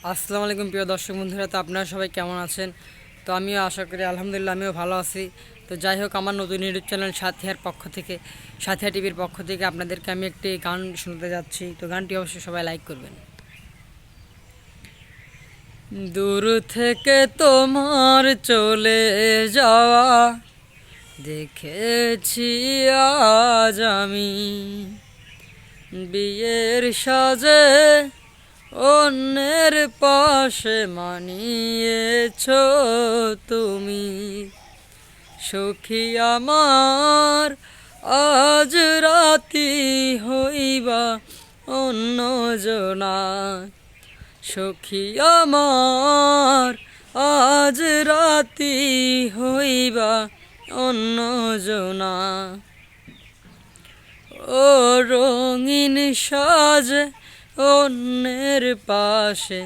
আসসালামু আলাইকুম প্রিয় দর্শক বন্ধুরা, তো আপনারা সবাই কেমন আছেন? তো আমিও আশা করি আলহামদুলিল্লাহ আমিও ভালো আছি। তো যাই হোক, আমার নতুন ইউটিউব চ্যানেল সাথিয়ার পক্ষ থেকে, সাথিয়া টিভির পক্ষ থেকে আপনাদেরকে আমি একটি গান শুনতে যাচ্ছি। তো গানটি অবশ্যই সবাই লাইক করবেন। দূর থেকে তোমার চলে যাওয়া দেখেছি আজ আমি, বিয়ের সাজে অন্যের পাশে মানিয়েছ তুমি। সখী আমার আজ রাতি হইবা অন্য জনা, সখী আমার আজ রাতি হইবা অন্য জনা। ও রঙিন সাজে অন্যের পাশে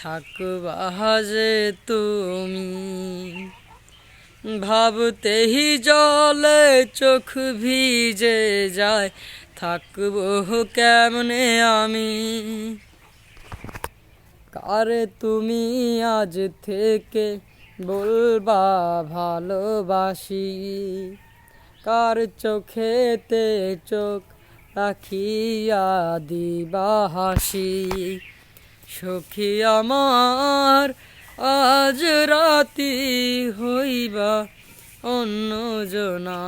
থাকবা যে তুমি, ভাবতেই জলে চোখ ভিজে যায়, থাকবো কেমনে আমি। কারে তুমি আজ থেকে বলবা ভালোবাসি, কার চোখেতে চোখ রাখিয়া দিবা হাসি। সখী আমার আজ রাতি হইবা অন্য জনা,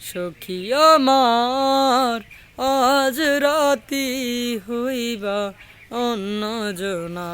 সখী আমার আজ রাতি হইবা অন্য জনা।